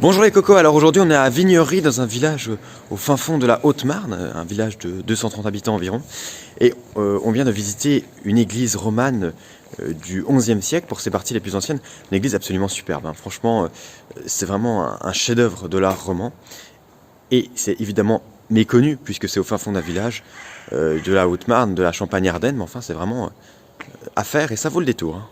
Bonjour les cocos, alors aujourd'hui on est à Vignery dans un village au fin fond de la Haute-Marne, un village de 230 habitants environ. Et on vient de visiter une église romane du XIe siècle, pour ses parties les plus anciennes. Une église absolument superbe, hein. Franchement c'est vraiment un chef-d'œuvre de l'art roman. Et c'est évidemment méconnu puisque c'est au fin fond d'un village de la Haute-Marne, de la Champagne-Ardenne, mais enfin c'est vraiment à faire et ça vaut le détour, hein.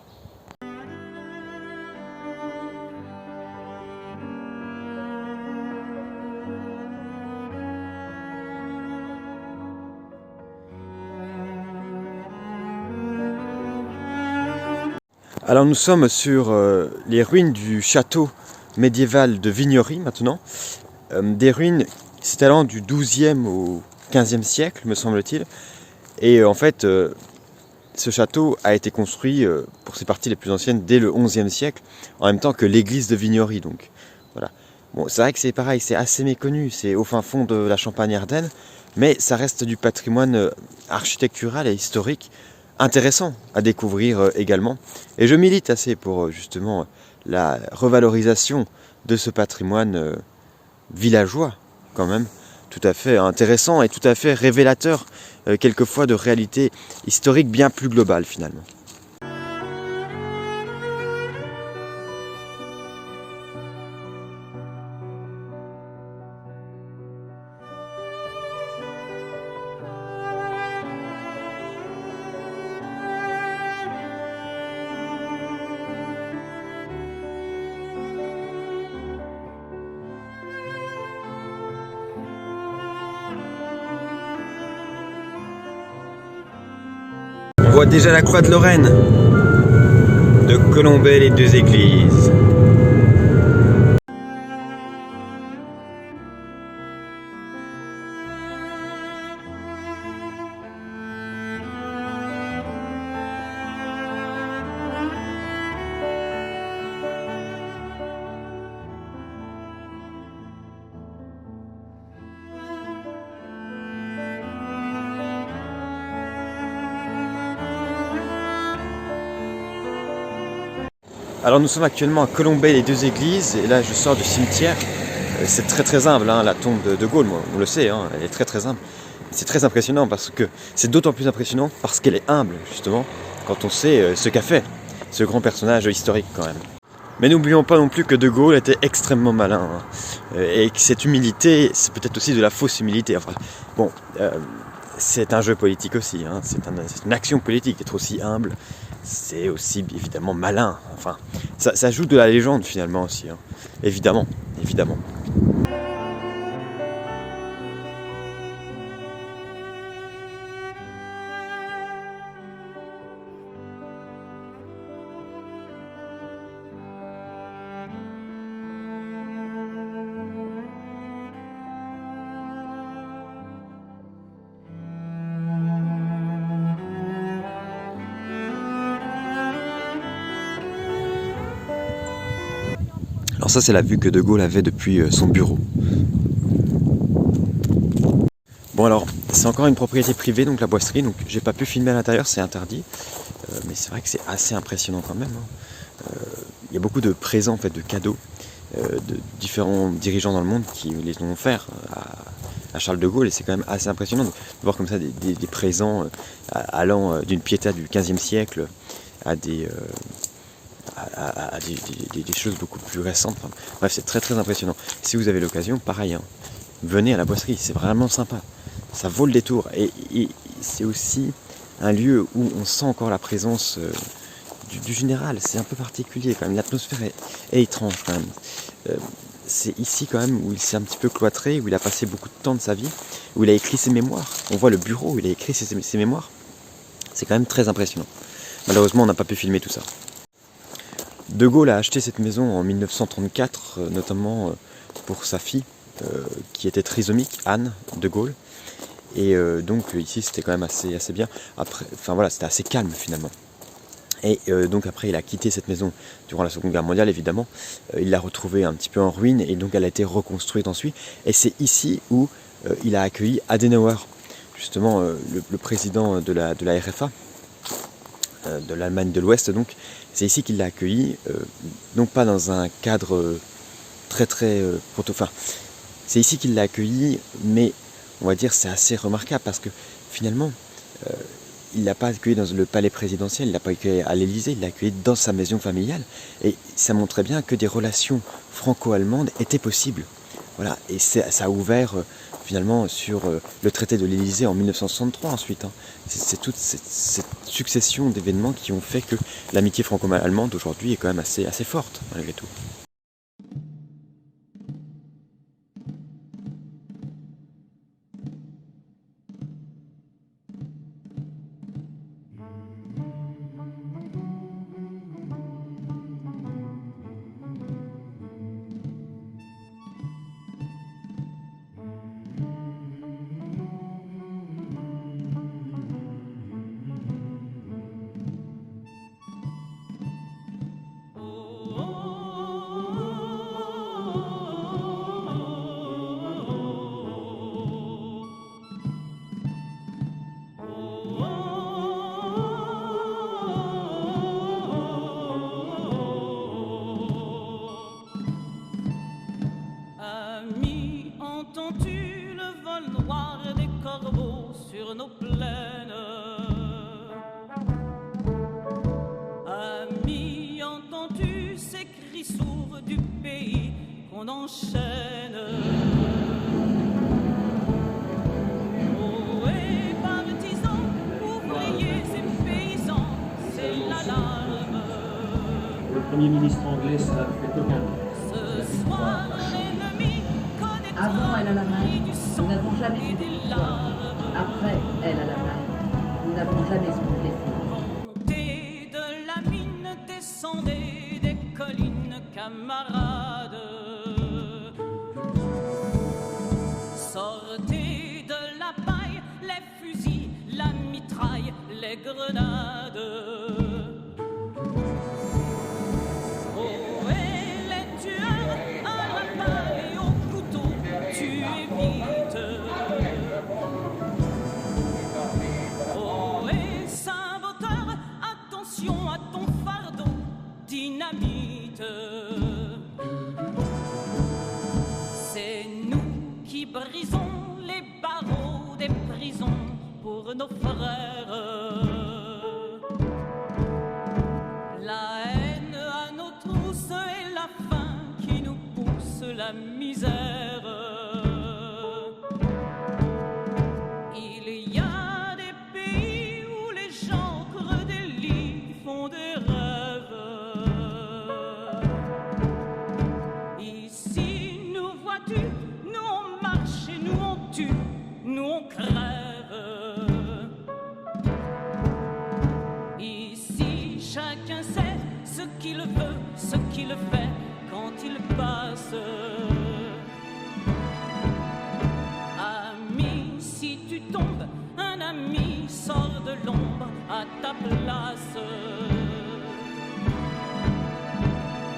Alors nous sommes sur les ruines du château médiéval de Vignery maintenant. Des ruines s'étalant du XIIe au XVe siècle, me semble-t-il. Et en fait, ce château a été construit pour ses parties les plus anciennes dès le XIe siècle, en même temps que l'église de Vignery. Donc voilà. Bon, c'est vrai que c'est pareil, c'est assez méconnu, c'est au fin fond de la Champagne-Ardenne, mais ça reste du patrimoine architectural et historique intéressant à découvrir également. Et je milite assez pour justement la revalorisation de ce patrimoine villageois, quand même, tout à fait intéressant et tout à fait révélateur quelquefois de réalités historiques bien plus globales finalement. On voit déjà la croix de Lorraine, de Colombey les deux églises. Alors nous sommes actuellement à Colombey les deux églises et là je sors du cimetière. C'est très humble, hein, la tombe de Gaulle, on le sait, hein, elle est très humble. C'est très impressionnant parce que c'est d'autant plus impressionnant parce qu'elle est humble justement quand on sait ce qu'a fait ce grand personnage historique quand même. Mais n'oublions pas non plus que De Gaulle était extrêmement malin, hein, et que cette humilité, c'est peut-être aussi de la fausse humilité. Enfin, bon, c'est un jeu politique aussi, hein, c'est une action politique d'être aussi humble. C'est aussi évidemment malin. Enfin, ça joue de la légende finalement aussi, hein. Évidemment. Alors ça c'est la vue que De Gaulle avait depuis son bureau. Bon alors, c'est encore une propriété privée, donc la boisserie, donc j'ai pas pu filmer à l'intérieur, c'est interdit. Mais c'est vrai que c'est assez impressionnant quand même, hein. Il y a beaucoup de présents, en fait, de cadeaux de différents dirigeants dans le monde qui les ont offerts à Charles de Gaulle, et c'est quand même assez impressionnant de voir comme ça des présents allant d'une piéta du XVe siècle à des choses beaucoup plus récentes. Enfin, bref, c'est très impressionnant. Si vous avez l'occasion, pareil, hein, venez à la boisserie, c'est vraiment sympa. Ça vaut le détour. Et c'est aussi un lieu où on sent encore la présence du général. C'est un peu particulier quand même. L'atmosphère est étrange quand même. C'est ici quand même où il s'est un petit peu cloîtré, où il a passé beaucoup de temps de sa vie, où il a écrit ses mémoires. On voit le bureau où il a écrit ses mémoires. C'est quand même très impressionnant. Malheureusement, on n'a pas pu filmer tout ça. De Gaulle a acheté cette maison en 1934, notamment pour sa fille, qui était trisomique, Anne de Gaulle. Et donc ici c'était quand même assez bien. Après, enfin voilà, c'était assez calme finalement. Et donc après il a quitté cette maison durant la Seconde Guerre mondiale évidemment. Il l'a retrouvée un petit peu en ruine et donc elle a été reconstruite ensuite. Et c'est ici où il a accueilli Adenauer, justement le président de la RFA, de l'Allemagne de l'Ouest donc. C'est ici qu'il l'a accueilli, donc pas dans un cadre enfin, c'est ici qu'il l'a accueilli, mais on va dire c'est assez remarquable parce que finalement, il ne l'a pas accueilli dans le palais présidentiel, il ne l'a pas accueilli à l'Élysée, il l'a accueilli dans sa maison familiale. Et ça montrait bien que des relations franco-allemandes étaient possibles. Voilà. Et ça a ouvert finalement sur le traité de l'Élysée en 1963 ensuite. Hein. C'est toute cette succession d'événements qui ont fait que l'amitié franco-allemande aujourd'hui est quand même assez forte malgré tout. Entends-tu le vol noir des corbeaux sur nos plaines? Ami, entends-tu ces cris sourds du pays qu'on enchaîne? Oh, et partisans, ouvriers et paysans, c'est l'alarme. Le Premier ministre anglais, ça ne fait aucun doute. Ce soir, l'ennemi connaîtra. Avant, elle a la main. Nous n'avons jamais eu de victoire. Après, elle a la main. Nous n'avons jamais eu d'effort. Montez de la mine, descendez des collines, camarades. Sortez de la paille, les fusils, la mitraille, les grenades. Oh, et les tueurs à la paille et au couteau, tuez vite. Oh, et saboteur, attention à ton fardeau, dynamite. C'est nous qui brisons les barreaux des prisons pour nos frères. La haine à nos trousses et la faim qui nous pousse la misère. Il y a des pays où les gens creux des lits font des rêves. Ici, nous vois-tu, nous on marche et nous on tue, nous on crève. Ici, chacun sait ce qu'il veut, ce qu'il fait quand il passe. Ami, si tu tombes, un ami sort de l'ombre à ta place.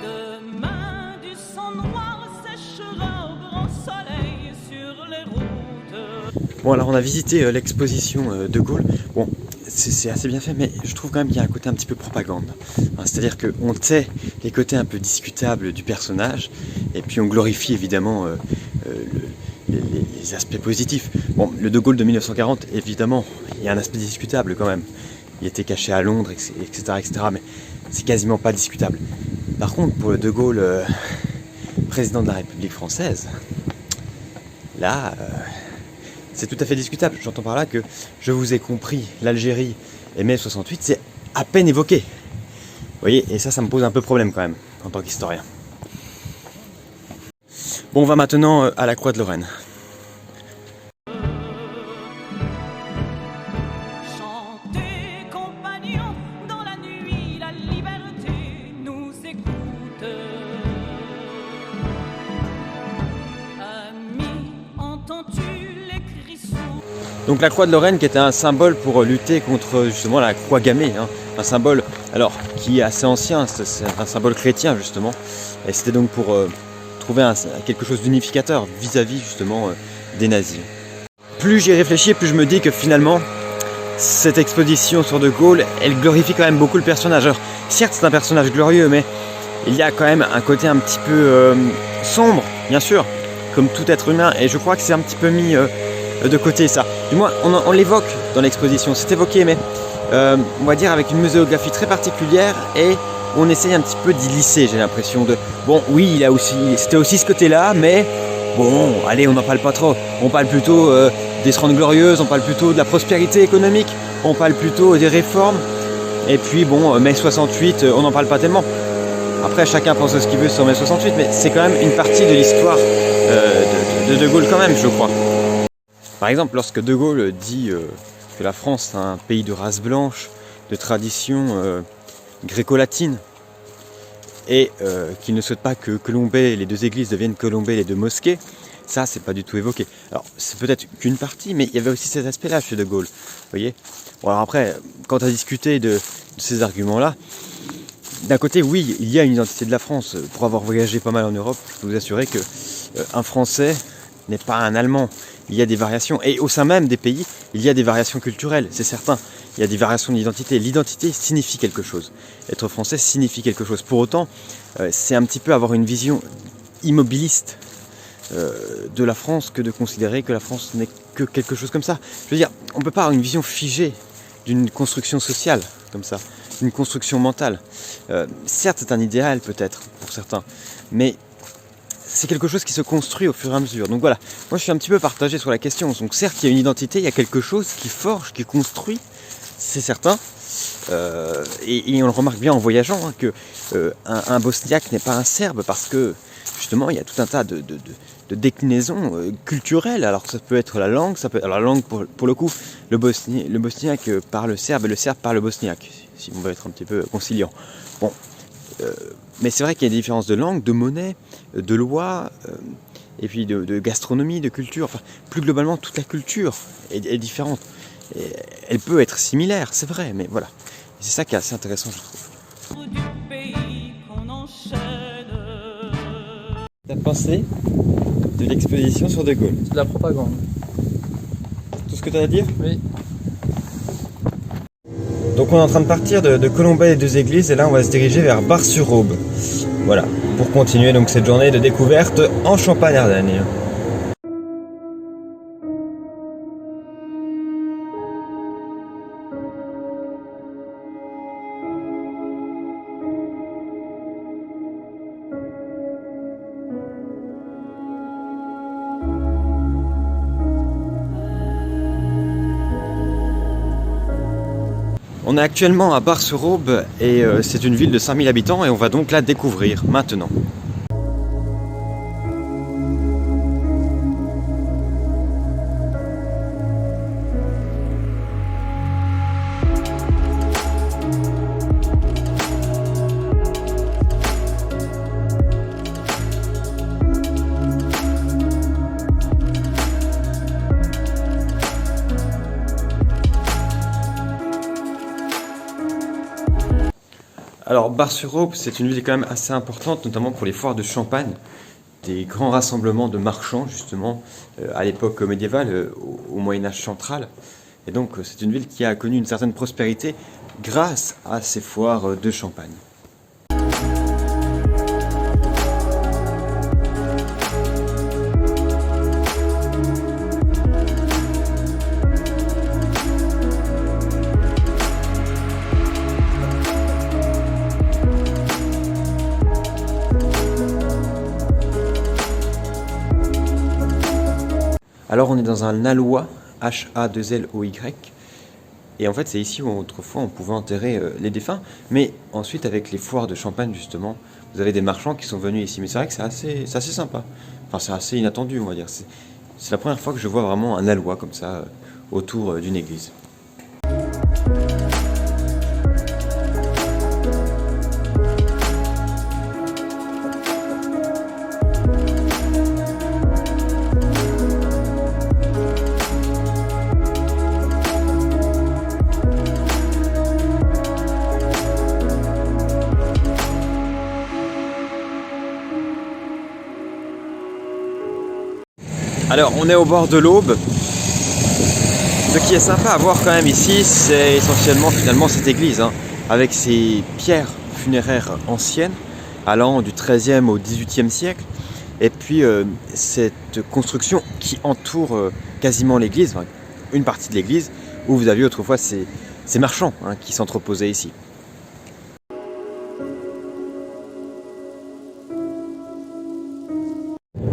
Demain, du sang noir séchera au grand soleil sur les routes. Bon, alors on a visité l'exposition de Gaulle. Bon, c'est assez bien fait, mais je trouve quand même qu'il y a un côté un petit peu propagande. Hein, c'est-à-dire qu'on tait les côtés un peu discutables du personnage, et puis on glorifie évidemment les aspects positifs. Bon, le de Gaulle de 1940, évidemment, il y a un aspect discutable quand même. Il était caché à Londres, etc., etc., mais c'est quasiment pas discutable. Par contre, pour le de Gaulle, président de la République française, là, c'est tout à fait discutable. J'entends par là que je vous ai compris, l'Algérie et mai 68, c'est à peine évoqué. Vous voyez, et ça me pose un peu problème quand même, en tant qu'historien. Bon, on va maintenant à la Croix de Lorraine. Chantez, compagnons, dans la nuit, la liberté nous écoute. Ami, entends-tu les cris sourds? Donc la Croix de Lorraine qui était un symbole pour lutter contre justement la croix gammée, hein, un symbole alors qui est assez ancien, c'est un symbole chrétien justement, et c'était donc pour trouver quelque chose d'unificateur vis-à-vis justement des nazis. Plus j'y réfléchis, plus je me dis que finalement cette exposition sur De Gaulle, elle glorifie quand même beaucoup le personnage. Alors certes c'est un personnage glorieux, mais il y a quand même un côté un petit peu sombre, bien sûr, comme tout être humain, et je crois que c'est un petit peu mis de côté ça. Du moins, on l'évoque dans l'exposition, c'est évoqué, mais on va dire avec une muséographie très particulière, et on essaye un petit peu d'y lisser, j'ai l'impression de... Bon, oui, c'était aussi ce côté-là, mais bon, allez, on n'en parle pas trop. On parle plutôt des 30 glorieuses, on parle plutôt de la prospérité économique, on parle plutôt des réformes, et puis bon, mai 68, on n'en parle pas tellement. Après, chacun pense à ce qu'il veut sur mai 68, mais c'est quand même une partie de l'histoire de Gaulle quand même, je crois. Par exemple, lorsque De Gaulle dit que la France est un pays de race blanche, de tradition gréco-latine, et qu'il ne souhaite pas que Colombey, les deux églises deviennent Colombey, les deux mosquées, ça, c'est pas du tout évoqué. Alors, c'est peut-être qu'une partie, mais il y avait aussi cet aspect-là chez De Gaulle, vous voyez. Bon, alors après, quand à discuter de ces arguments-là, d'un côté, oui, il y a une identité de la France. Pour avoir voyagé pas mal en Europe, je peux vous assurer que un Français n'est pas un Allemand. Il y a des variations. Et au sein même des pays, il y a des variations culturelles, c'est certain. Il y a des variations d'identité. L'identité signifie quelque chose. Être français signifie quelque chose. Pour autant, c'est un petit peu avoir une vision immobiliste de la France que de considérer que la France n'est que quelque chose comme ça. Je veux dire, on ne peut pas avoir une vision figée d'une construction sociale comme ça, d'une construction mentale. Certes, c'est un idéal peut-être pour certains, mais c'est quelque chose qui se construit au fur et à mesure. Donc voilà, moi je suis un petit peu partagé sur la question. Donc certes, il y a une identité, il y a quelque chose qui forge, qui construit, c'est certain. Et on le remarque bien en voyageant, hein, que un Bosniaque n'est pas un Serbe parce que justement il y a tout un tas de déclinaisons culturelles. Alors ça peut être la langue, ça peut être, alors la langue pour le coup, le bosniaque parle serbe et le serbe parle bosniaque, si on veut être un petit peu conciliant. Bon, mais c'est vrai qu'il y a des différences de langue, de monnaie, de loi, et puis de gastronomie, de culture. Enfin, plus globalement, toute la culture est différente. Et elle peut être similaire, c'est vrai, mais voilà. Et c'est ça qui est assez intéressant, je trouve. Du pays qu'on enchaîne. T'as pensé de l'exposition sur De Gaulle? C'est de la propagande. Tout ce que tu as à dire? Oui. Donc on est en train de partir de Colombey les deux églises et là on va se diriger vers Bar-sur-Aube. Voilà, pour continuer donc cette journée de découverte en Champagne-Ardenne. On est actuellement à Bar-sur-Aube et c'est une ville de 5000 habitants et on va donc la découvrir maintenant. Alors Bar-sur-Aube, c'est une ville quand même assez importante, notamment pour les foires de Champagne, des grands rassemblements de marchands justement à l'époque médiévale, au Moyen-Âge central. Et donc c'est une ville qui a connu une certaine prospérité grâce à ces foires de Champagne. Alors on est dans un alloy, H-A-2-L-O-Y, et en fait c'est ici où autrefois on pouvait enterrer les défunts, mais ensuite avec les foires de Champagne justement, vous avez des marchands qui sont venus ici, mais c'est vrai que c'est assez sympa, enfin c'est assez inattendu on va dire, c'est la première fois que je vois vraiment un alloy comme ça autour d'une église. Alors on est au bord de l'Aube. Ce qui est sympa à voir quand même ici, c'est essentiellement finalement cette église, hein, avec ses pierres funéraires anciennes, allant du XIIIe au XVIIIe siècle. et puis cette construction qui entoure quasiment l'église, enfin, une partie de l'église, où vous aviez autrefois ces marchands hein, qui s'entreposaient ici.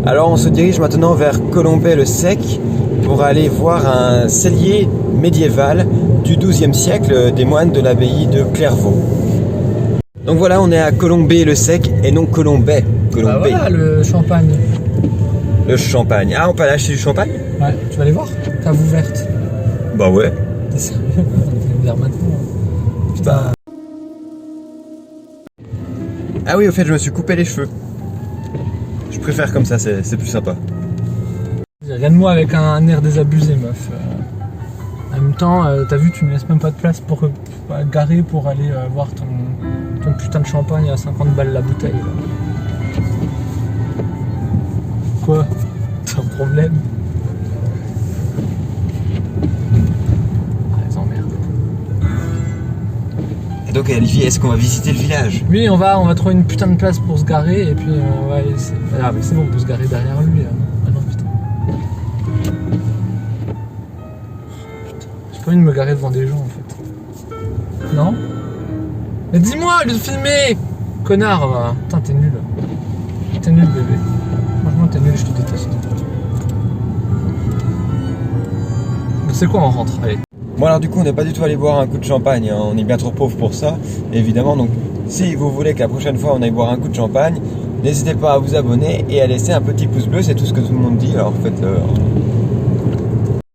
Alors on se dirige maintenant vers Colombey-le-Sec pour aller voir un cellier médiéval du XIIe siècle des moines de l'abbaye de Clairvaux. Donc voilà, on est à Colombey-le-Sec et non Colombey. Bah voilà le champagne. Le champagne. Ah, on peut aller acheter du champagne? Ouais, tu vas aller voir? Cave ouverte. Bah ouais. T'es sérieux? On va venir maintenant. Putain. Ah oui, au fait, je me suis coupé les cheveux. Je préfère comme ça, c'est plus sympa. Regarde-moi avec un air désabusé, meuf. En même temps, t'as vu, tu me laisses même pas de place pour garer pour aller voir ton putain de champagne à 50 balles la bouteille. Là. Quoi? T'as un problème? Ah, les emmerdes. Et donc, Olivier, est-ce qu'on va visiter le village? Oui, on va trouver une putain de place pour se garer et puis on va aller. Ah, mais c'est bon, on peut se garer derrière lui. Ah non, putain. J'ai pas envie de me garer devant des gens en fait. Non? Mais dis-moi, au lieu de filmer! Connard, va. Putain, t'es nul. T'es nul, bébé. Franchement, t'es nul, je te déteste. Bon, c'est quoi, on rentre? Allez. Bon alors du coup on n'est pas du tout allé boire un coup de champagne, hein. On est bien trop pauvre pour ça, évidemment. Donc si vous voulez que la prochaine fois on aille boire un coup de champagne, n'hésitez pas à vous abonner et à laisser un petit pouce bleu, c'est tout ce que tout le monde dit, alors faites-le.